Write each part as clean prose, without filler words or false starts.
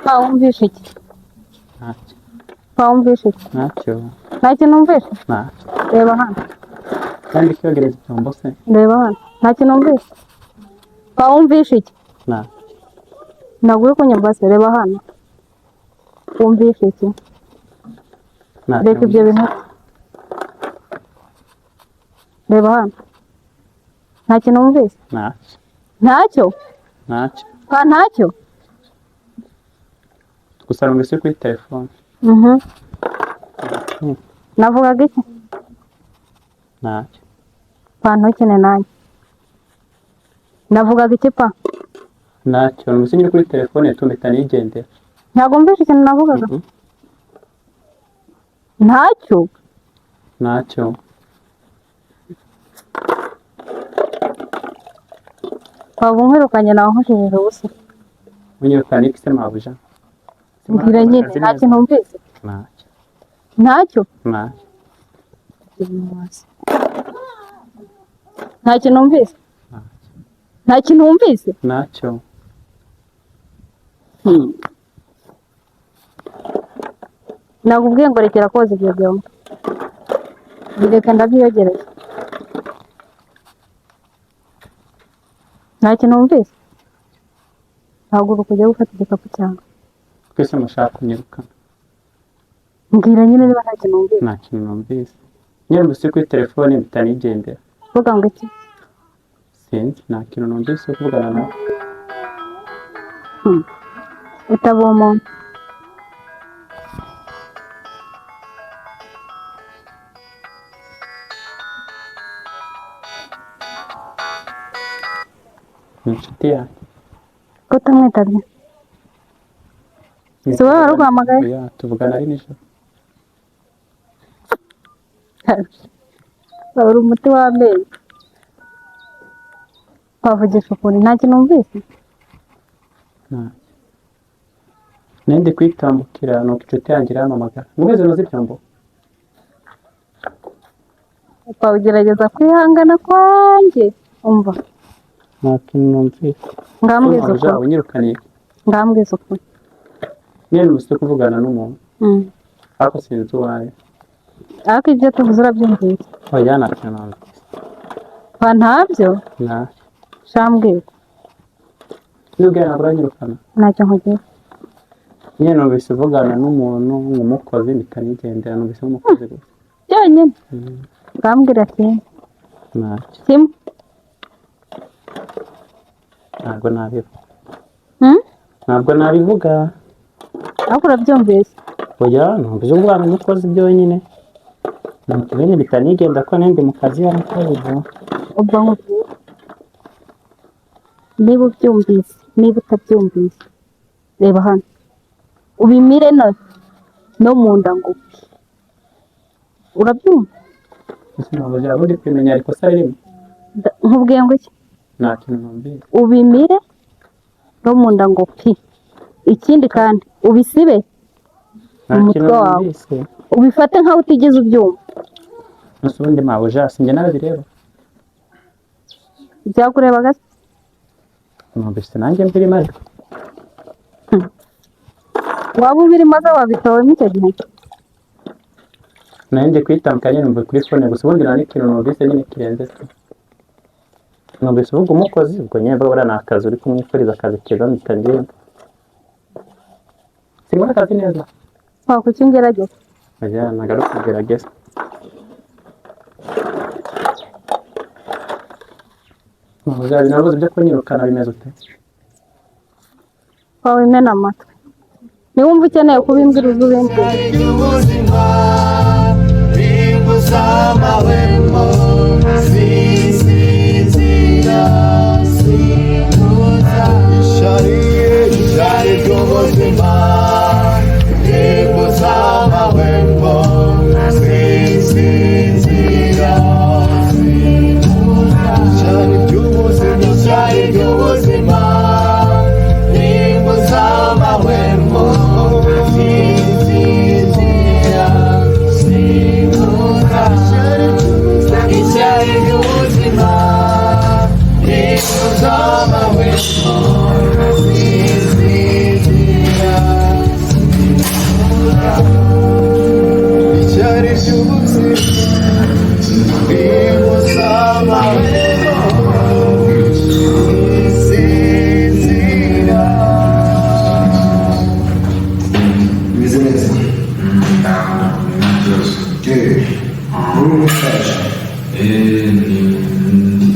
Wumvishe iki? Ntacyo. Wumvishe iki? Ntacyo. Nta kintu wumvishe? Ntacyo. Reba hano. Kandi kyogereza icyombo se? Reba hano. Nta kintu wumvishe? Wumvishe iki? Ntacyo. Ntabwo uri kunyumva se, reba hano. Wumvishe iki? Reka ibyo bintu. Reba hano. Nta kintu wumvishe? Ntacyo. Ntacyo? Ntacyo. Ntacyo? Gusa numvise kuri telefone. Navugaga iki? Ntacyo. Ntukine nanjye. Navugaga iki pa? Ntacyo. Numvise nyine kuri telefone tumita nigendera. Ntabwo mvishe ikintu navugaga? Ntacyo? Ntacyo. Waba unkwirukanye nawe nkushirije ubusa. Unyirukana iki se mabuja? Mbwira nyine nta kintu wumvise? Ntacyo. Ntacyo? Ntacyo. Nta kintu wumvise? Nta kintu wumvise? Ntacyo. Nakubwiye ngo rekera koza ibyo byombi. Bireka ndabyiyogereza. Nta kintu wumvise? Ntabwo uri kujya gufata igikapu cyawe. Twese mushaka kunyirukana. Mbwira nyine niba nta kintu wumvise. Nta kintu numvise. Nyine numvise kuri telefone mpita nigendera. Vuga ngo iki? Sinzi, nta kintu numvise kuvugana nawe. Utaba umuntu. Ni inshuti yanjye. Ko utamwitabye? Si wowe wari uguhamagaye? Tuvugana ari nijoro. Uri umuti w'amenyo. Wavugisha ukuri nta kintu wumvise? Ntacyo. Nende kwitambukira nuko inshuti yanjye irampamagara. Mumeze noze ibyombo? Ugerageza kwihangana kwanjye. Umva. Nta kintu numvise. Ngambwiza ukuri. Unyirukaniye. Ngambwiza ukuri. Nyine numvise kuvugana n'umuntu. Ariko sinzi uwawe. Ariko ibyo tuvuze urabyumvise? Oya nta kintu numvise. Ntabyo? Ntacyo. Shambwira. Nubwira ntabwo uranyirukana? Ntacyo nkugira. Nyine numvise uvugana n'umuntu nk'umukozi mpita nigendera, numvise nk'umukozi gusa. Byonyine? Ngambwira kimwe. Ntacyo. Kimwe? Ntabwo nabivuga. Ntabwo nabivuga. Ariko urabyumvise? Oya numvise uvugana n'umukozi byonyine. Ntukibene mpita nigenda ko nende mu kazi y'umukozi. Ubwo nkubwira. Niba ubyumvise, niba utabyumvise, reba hano. Ubimire no mu nda ngo urabyumva? Ntabwo uri kumenya ikosa ririmo. Nkubwiye ngo iki? Nta kintu numvise. Ubimire no mu nda ngo pi. Ikindi kandi ubisibe mu mutwe wawe. Ubifate nkaho utigeze ubyumva. Nusubundi mabuja sinjye nabireba. Byakureba gase? Numvise nanjye mbirimo ariko. Waba ubirimo aza wabitawemo icyo gihe? Nende kwitambuka nyine numva kuri fone gusa ubundi nta n'ikintu numvise nyine kirenze se. Numvise uvuga umukozi ubwo nyine mbabura ni akazi uri kumwifuriza akazi keza mpita ngenda. Simbona akazi neza. Kuki ngerageza? Oya nagaruka kugerageza. Mabuja binabuze byo kunyirukana bimeze ute? Wimena amatwi. Niwumva ukeneye kubimbwira uzubimbwira. It's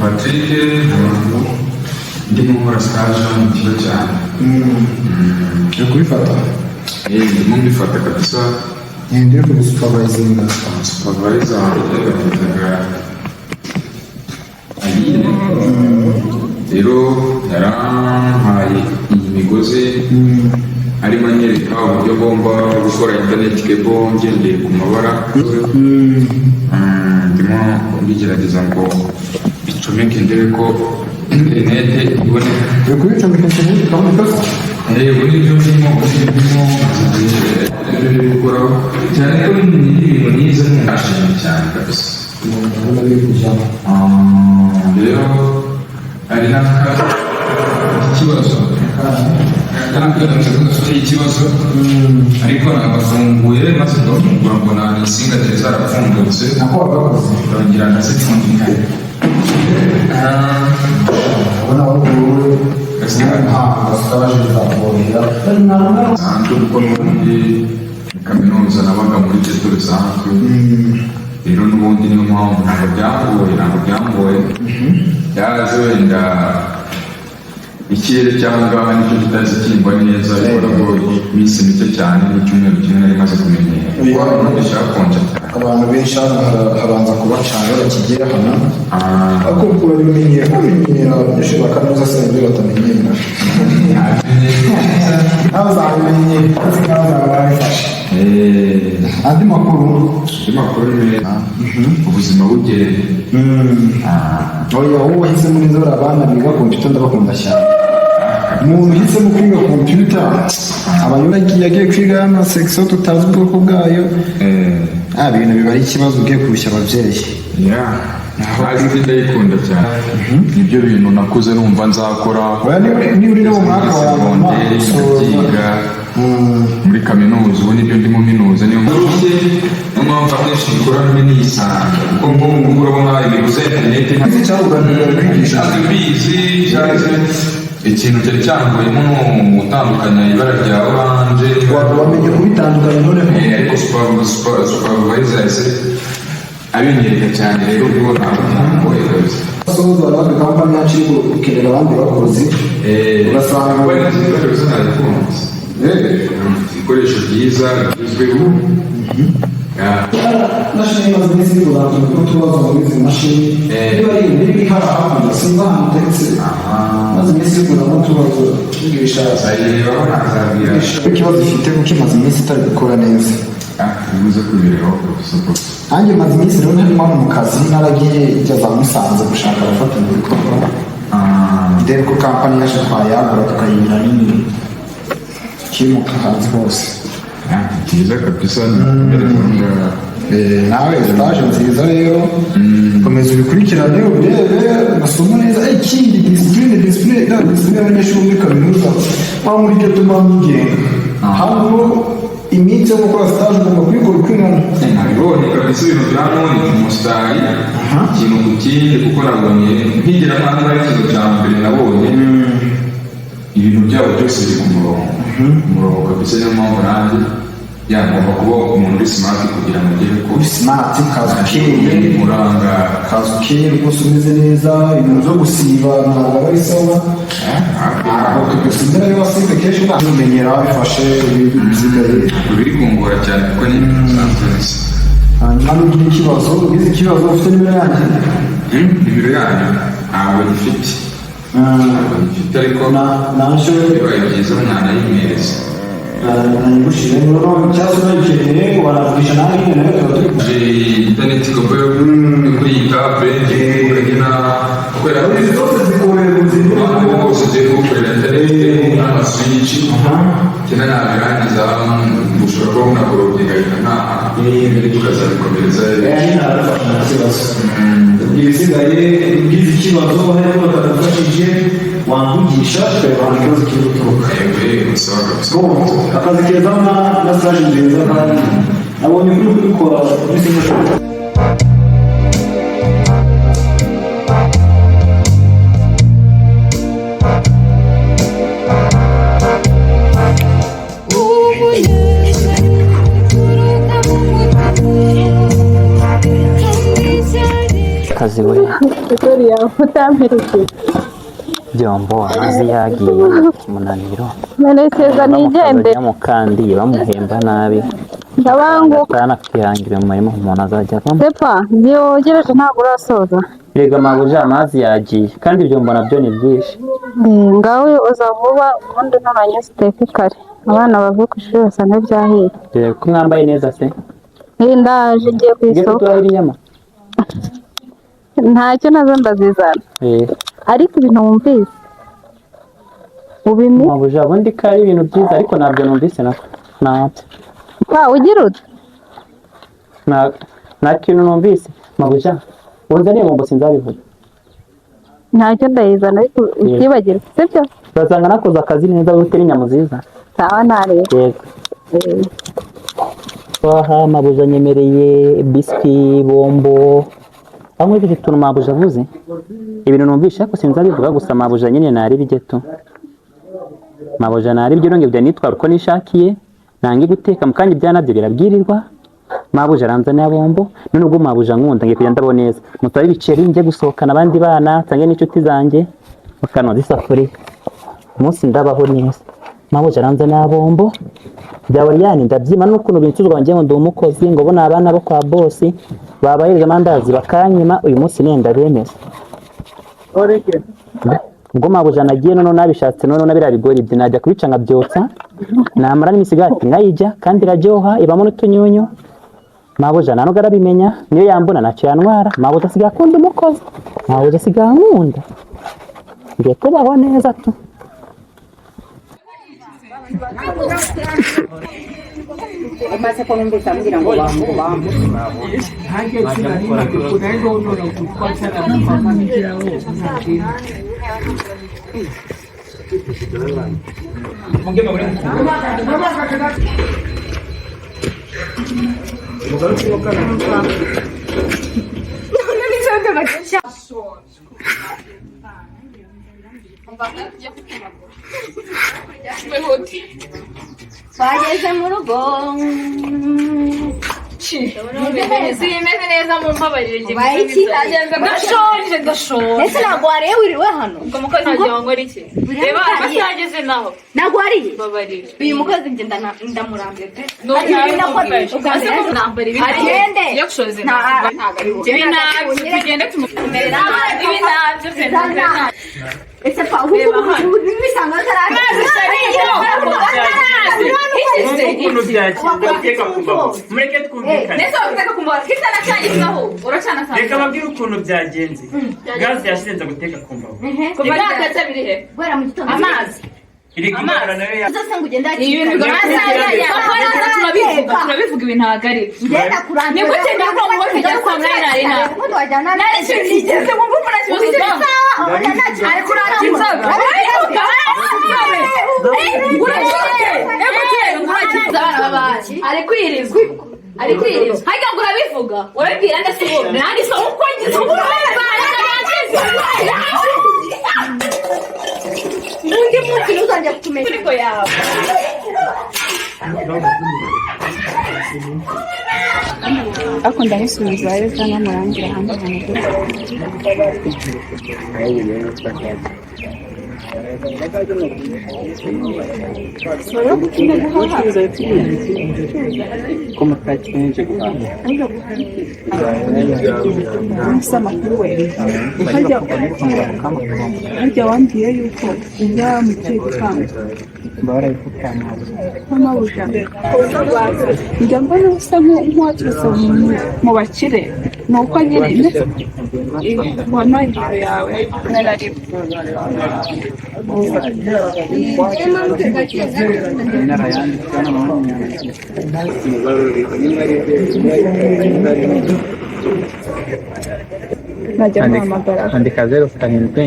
Patrick ndimo nkora stage mu kigo cyane yo kubifata ndimo mbifata kabisa ngiye ku supervising supervisor yagafataga ayine rero yarampaye iyi migozi arimo anyereka uburyo ngomba gukora internet cable ngendeye ku mabara ndimo mbigerageza ngo bicomeke ndebe ko interinete iboneka yo kubicomeka internet kabone kose muri ibyo ndimo gukuraho cyane ko n'ibintu nize ntashimye cyane kabisa ndabona biri kujyamo rero hari ikibazo afite ikibazo ariko nagafunguye maze ngafungura mbona insinga zari zarapfundutse nako wagakoze urongera ndazipfundika ubona wowe nta stage zakubonera sanzwe kuko n'ubundi ni kaminuza nabaga muri geto bisanzwe rero n'ubundi niyo mpamvu ntabwo byamgoye byaje wenda ikirere cyangwa ngaha nicyo kitazi kimbwa neza ariko nabwo iminsi mike cyane n'icyumweru kimwe nari maze kumenyera kuko hano bishakonja cyane abantu benshi hano habanza kubacana bakigera hano ariko urabimenyera kumenyera abanyeshuri ba kaminuza se nibyo batamenyera ntazabimenyera kazi kazaba barabifashe andi makuru ni meza ubuzima bugereye oya wowe wahisemo neza buriya abana biga computer ndabakunda cyane umuntu uhisemo kwiga computer aba yagiye kwiga amasekisiyo tutazi ubwoko bwayo ibintu biba ari ikibazo ugiye kurushya ababyeyi hasi ndayikunda cyane nibyo bintu nakuze numva nzakora niba uri no mu mwaka wa nyuma ndabyiga muri kaminuza ubu nibyo ndimo minuza niyo mpamvu akenshi bikora nisanga kuko ngubu urabona ibiguzi interineti bizi ikintu cyari cyanguyemo ni ugutandukanya ibara rya oranje wamenye kubitandukanya noneho ariko supervisor yahise abinyereka cyane rero ubwo ntabwo ntamgoye kabisa soza abandi kampani yacu iri gukenera abandi bakozi ugasanga ibikoresho byiza bigezweho imashini imaze iminsi iri kuzamuka n'utubazo muri izi mashini niba ari ibintu biri hariya hakurya sinzi ahantu uteretse imaze iminsi iri kuzamo utubazo n'ibishaka ikibazo ifite kuko imaze iminsi itari gukora neza bivuze kubireba gusa nanjye maze iminsi rero ntarimo hano mu kazi naragiye njya za Musanze gushaka abafatanyabikorwa dore ko kampani yaje twayagura tukayibira nini kimuka hanze hose byiza kabisa nawe stage nziza rero komeza ubikurikirane urebe amasomo neza ikindi disipurine y'abanyeshuri muri kaminuza aho muri cyo tuma mwigenga hano iminsi yo gukora stage ugomba kuyikora ukwingana nabibonye kabisa ibintu bya none ku musitari ikintu ku kindi kuko nabonye ntigera mpande ari ikintu cya mbere nabonye ibintu byabo byose biri ku murongo kabisa niyo mpamvu nanjye yagomba kuba umuntu uri smart kugira ngo ugere ko smart kazi ukeye muranga kazi ukeye rwose umeze neza ibintu byo gusiba ntabwo ari sawa ntabwo tugusimbira iyo wasize kenshi ntumenyera wabifashe bisigaye biri kungora cyane kuko ni bisanzwe hanyuma n'ugira ikibazo ugize ikibazo ufite nimero yanjye nimero yanjye ntabwo gifite ariko nanjye bibaye byiza umwana yimereza nayigushije rero cyangwa se unayikeneye wanavugisha nawe nyine nawe tuba turi kumwe interineti igomba kuri iyi kabe ukagena kubera ko izi zose zikorera ubuzima bwose ugiye gukorera interineti n'amaswitch kena nabirangiza ushobora kuba unagorobye igahita nta ibindi tukazabikomereza nta kibazo ibisigaye ugize ikibazo harimo batagufashije wamvugisha tukareba ikibazo kiri guturuka akazi keza na stage nziza kandi nabonye kuri kubikora muri singapore akazi we Victoria utamperekeje byombo amazi yagiye umunaniro merekeza nigende kandi bamuhemba nabi ndabanguka atana kwihangira umurimo umuntu azajya avamo Pepa ngiyogereje ntabwo urasoza Erega mabuja amazi yagiye kandi byombo nabyo ni byinshi ngawe uza vuba ubundi ntoranye ziteke kare abana bavuye ku ishuri basanga byahiye ko mwambaye neza se ndaje ngiye ku isoko ntacyo nazo ndazizana ariko ibintu wumvise ubimi mabuja ubundi ko ari ibintu byiza ariko ntabyo numvise ntabyo ugira ute nta kintu numvise mabuja unzaniye bombo sinzabivuga ntacyo ndayizana ariko ukibagirwa sibyo urasanga nakoze akazi neza wite n'inyama nziza sawa ntareba yego twaha mabuja nyemereye biswi bombo bamwe ibyo tuntu mabuja avuze ibintu numvishe ariko sinzabivuga gusa mabuja nyine nari bigeto mabuja nari ibyo nonge bya nitwara uko nishakiye nange guteka mu kanya ibyanabyo birabwirirwa mabuja aranzaniye bombo none ubwo mabuja nkunda ngiye kujya ndabo neza mutari biceri njye gusohokana abandi bana nsange n'inshuti zanjye bakanoza isafuriya umunsi ndabaho neza mabuja aranzaniye bombo byawaliyani ndabyima n'ukuntu bincuzwa wanjye ngo ndi umukozi ngo bona abana bo kwa bosi babahereza amandazi bakanyima uyu munsi nenda bemeza ubwo mabuja nagiye none nabishatse none nabira bigori ibyo najya kubica nkabyotsa namara n'imisigati nkayijya kandi iraryoha ibamo n'utunyunyu mabuja nano garabimenya niyo yambona nacyo yanwara mabuja asigaye akunda umukozi mabuja asigaye ankunda ngiye kubaho neza tu Umaze kunumvisa ambwira ngo bambu bageze mu rugo simeze neza mu mbabarire ndashonje ese ntabwo wariye wiriwe hano ubwo mukozi wagira ngo ari iki reba amasaha ageze naho ntabwo wariye mbabarire uyu mukozi njye ndamurambiye pe agende yo gushoza tugende tumumerera ibi nabyo ese pa ubu bisanga atarazi ukuntu byakira kumbaho mureke twumvikane nese uteka kumbaho kitana cyagizaho uracana sana reka babwire ukuntu byagenze gaze yashinze guteka kumbaho kubwaka biri he bora mu gitondo amazi iri kumara nayo ya zose ngo ugenda ibintu turabivuga ibintu hagari ngenda kurambira ni gute nibwo mu bose cyangwa kwa mwari na ubundi wajyana nari nigeze mu mvugo na kibazo wajyana nacyo ari kurangiza ari kwirizwa hajya ngo urabivuga urabibwira ndetse ubu nanjye so uko ngize undi munsi ntuzajya kutumenya ariko yawe akunda musubiza rero cyangwa murangira hamwe harya wambwiye yuko uza mu kigo gutanga nk'amabuja njya mbona usa nk'uwaturutse mu bakire ni uko nyine wampaye nimero yawe narareba najya guhamagara andika 0 karindwi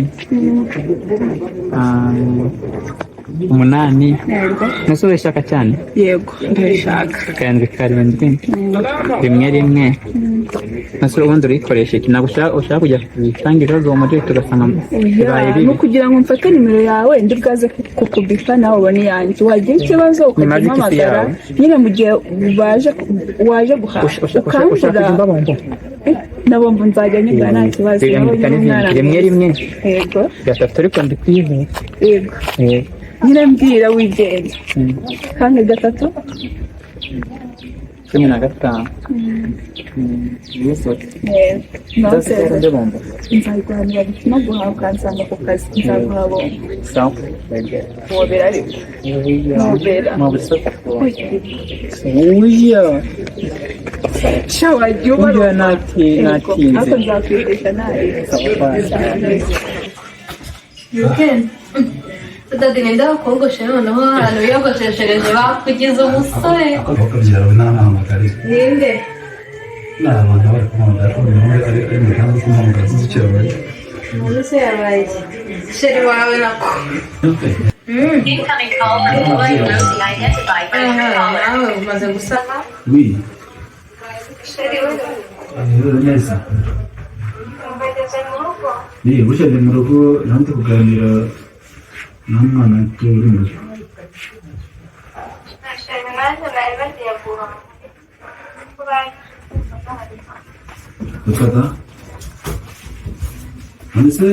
8 yego nase urashaka cyane yego ndabishaka 7 rimwe nase ubundi urikoresha iki ntabwo ushaka kujya kubitangira uwo muri tugasanga bibaye bibi no kugira ngo mfate nimero yawe ndi bwaze kukubifa nawe ubone yanjye wagira ikibazo ukagihamagara nyine mu gihe waje guhaha ukambura na bombo nzajya nyuma nta kibazo rimwe yego 3 ariko ndi kwivuga yego nyine mbwira wigenda kandi 3 15 nzayiguhanira bituma guhaha ukansanga ku kazi nzaguha bombo wobera ariko wagiye ubarura ariko nzakwigisha nawe tutagenda bakogosha noneho ahantu biyogosheshereje bakugize umusore byawe n'amahamagare ninde n'abantu bari kumamagara ari mu kandi kumamagara z'icyabaye umuntu se yabaye sheri wawe nako nawe umaze gusaba oui sheri neza ni burya ndi mu rugo nanjye kuganira n'umwana turi mu rugo Ukata? Nonese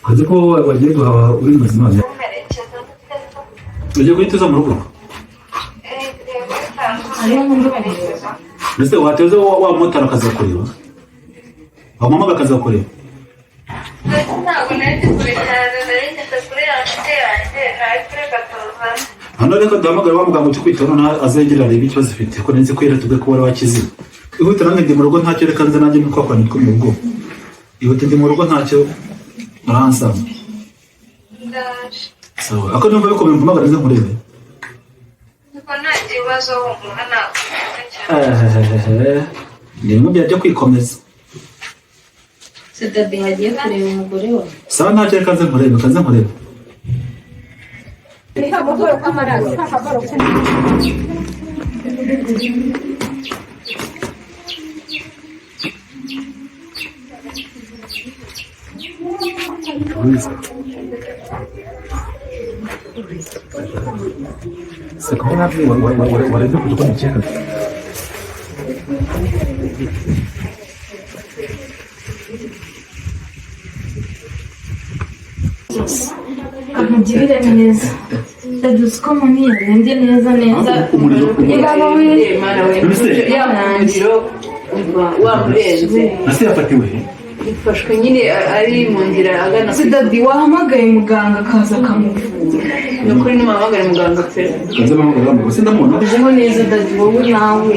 kazi ko wagiye guhaha uri muzima ugiye guhita mu rugo Nonese wateze wa motara akazakorera wamamaga akazakorera hano reka duhamagara wa muganga ukikwitana azegera arebe ikibazo ufite ko nzi ko tubwe ko wari wakize ihute nanjye ndi mu rugo ntacyo reka nze nanjye nuko kwandika mu rugo ihute ndi mu rugo ntacyo aransaba so ako numva biko mpamagara nze nkurebe niko nta kibazo umwana ni mu bya kwikomeza Sidabi hagiye kureba umugore we sawa ntacyo reka nze nkurebe C'est comme on a vu, on a vu que tu connais. amugirire neza ndaduze ko munirinde neza niba we yanangiro wamurenze Nasi yafatiwe ifashwe nyine ari mu nzira agana Sidabi wahamagaye muganga akaza akamuvura nukuri n'umuhamagaye muganga pe kaza bamugara ngo se ndamubona ubu neza Dadi wowe nawe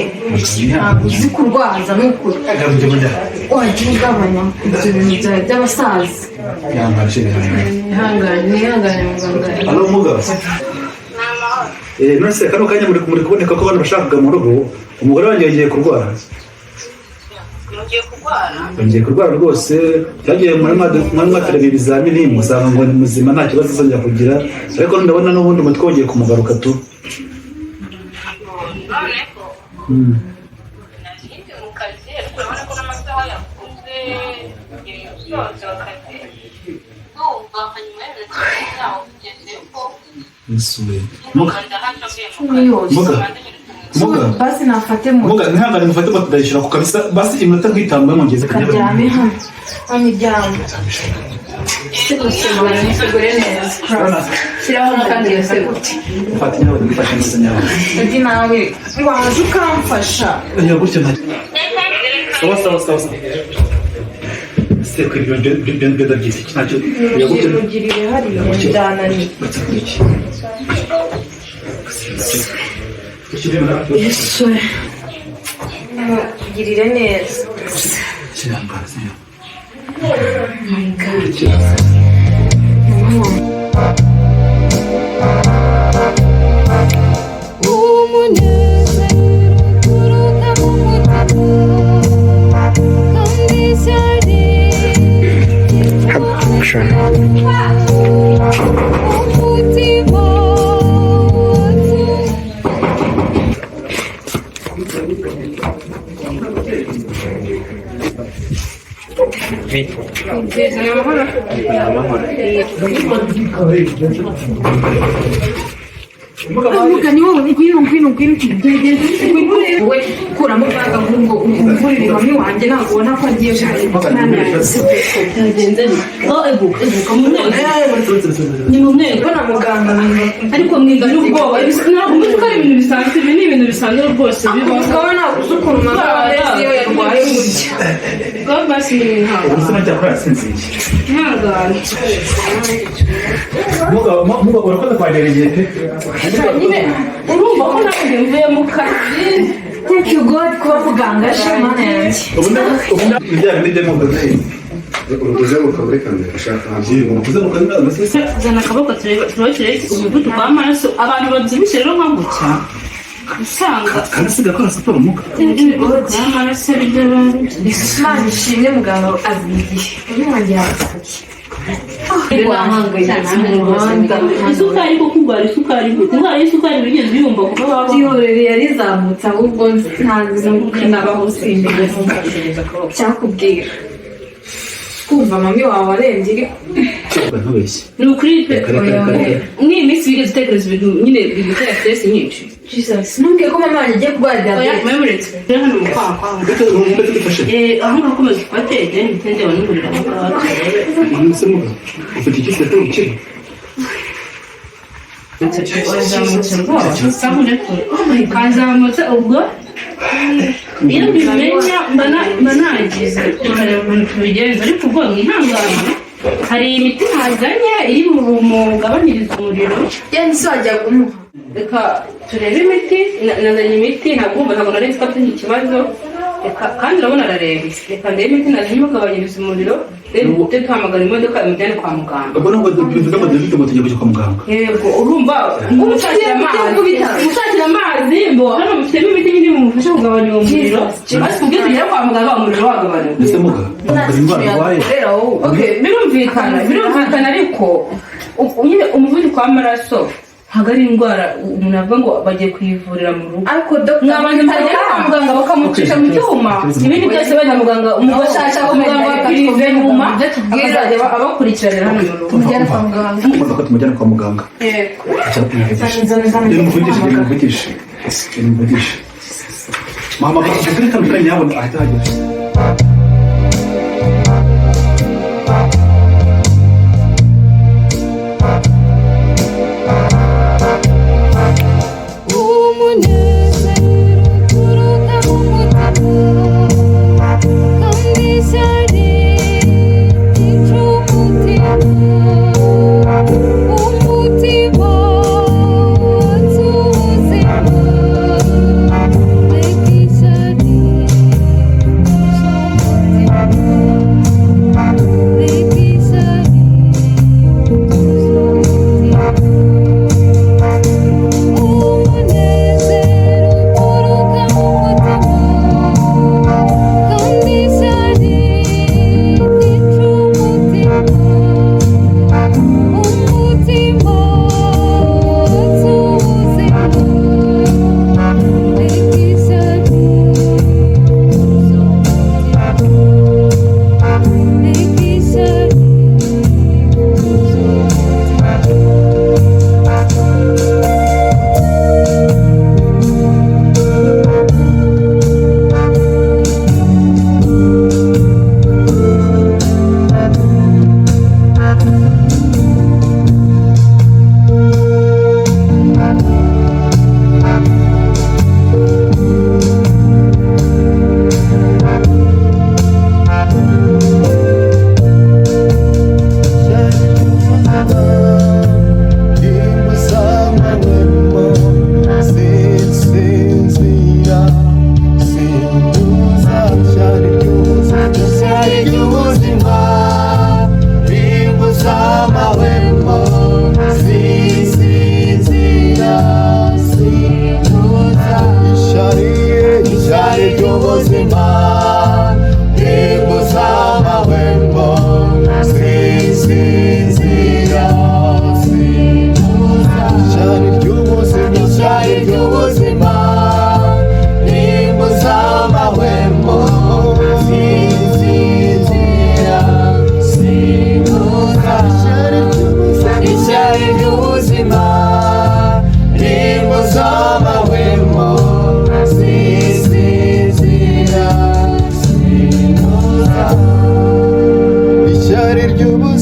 ntabwo uzi kurwaza n'ukuri agamije bujya wagiye ugabanya ibyo bintu byawe by'abasaza nihangane muganga alo mugabo nonese kano kanya muri kuboneka ko abantu bashakaga mu rugo umugore wanjye yagiye kurwara ngiye kurwara rwose cyagiye muri mwaterera ibizamini musanga ngo ni muzima nta kibazo azongera kugira ariko ndabona n'ubundi umutwe wongeye kumugaruka tu basi nafate mu muga ntihangane mufate moto ndayishyura ku kabisa basi iminota nk'itanu mwongeze karyame hano amijyamo segure neza shyiraho n'akandi gasego mfate nyawe ndifashe neza nyawe ati nawe waje ukamfasha ya gutya nta sawa seko ibyo ndabyita iki ntacyo ya gutya ugirire hariya byananiye Yesu ugirire neza my God Action. Vite. Mugani wowe ngwino we kuramo bwaga ngo umvurire mami wanjye ntabwo ubona ko agiye ni mu nteko na muganga ariko mwiga n'ubwoba ntabwo muzi ko ari ibintu bisanzwe ibi ni ibintu bisanzwe rwose bibaho ukaba ntabwo uzi ukuntu mama wawe iyo yarwaye gutya bwa basi ni ntabwo ubuzima cyakora yasinziye ntihangane urakoze kwagera igihe pe nyine urumva ko nanjye mvuye mu kazi thank you god kuba muganga shimana yanjye ubundi ibyaha bindi mu kazi urukuzenguruka muri kamera ushaka ntabyirinda urukuzenguruka muri kamera zana akaboko turebe umuvuduko w'amaraso abantu babyibushye rero nka gutya usanga kanasiga akora siporo muka umuvuduko w'amaraso ari byo imana ishimwe muganga azi igihe umwanjye yarasabye isukari kuko urwara isukari gute indwara y'isukari wigeze uyumva kuko baba ihorere yarizamutse ahubwo ntazi nabaho usimbiye cyakubwira kumva mami wawe arembye ntubeshye ni ukuri pe mw'iyi minsi wigeze utekereza ibintu nyine bigutera stress nyinshi ntumbwiye ko mama wanjye agiye kurwara diyabete memuretse rero hano mu kwaha kwawe aho ngaho ukomeza ufate then bitende wanimurira aho ngaho ufite icyizere cyo gukira wazamutse rwose sabune kazamutse ubwo iyo mbimenya mba nagize tukareba ukuntu tubigenza ariko ubwo mwihangane hari imiti mwazanye iri bumugabanyiriza umuriro yani se wajya kumuha reka turebe imiti nazanye imiti ntabwo nari nzi ko afite ikibazo kandi urabona ararembye reka ndebe imiti nazanye imugabanyiriza umuriro rero tujye duhamagara imodoka imujyane kwa muganga ubwo nubwo bivuga ngo dufite ngo tujya kujya kwa muganga yego urumva umushakira amazi ngo hano mufitemo imiti nyine mumufasha kugabanya uwo muriro ariko ubwo tugera kwa muganga umuriro wagabanuka mbese muga indwara arwaye birumvikana ariko nyine umuvuduko w'amaraso ntabwo ari indwara umuntu avuga ngo bagiye kuyivurira mu rugo ariko mwabanza mukagera kwa muganga bakamucisha mu cyuma ibindi byose wenda muganga umuganga wa pirive nyuma akazajya abakurikiranira hano mu rugo tumujyane kwa muganga imodoka tumujyane kwa muganga muvugishe mama bakubwira itandukanye yabona ahita hagera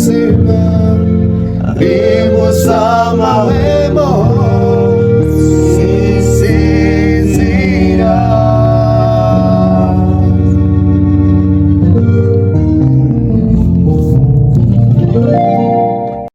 sema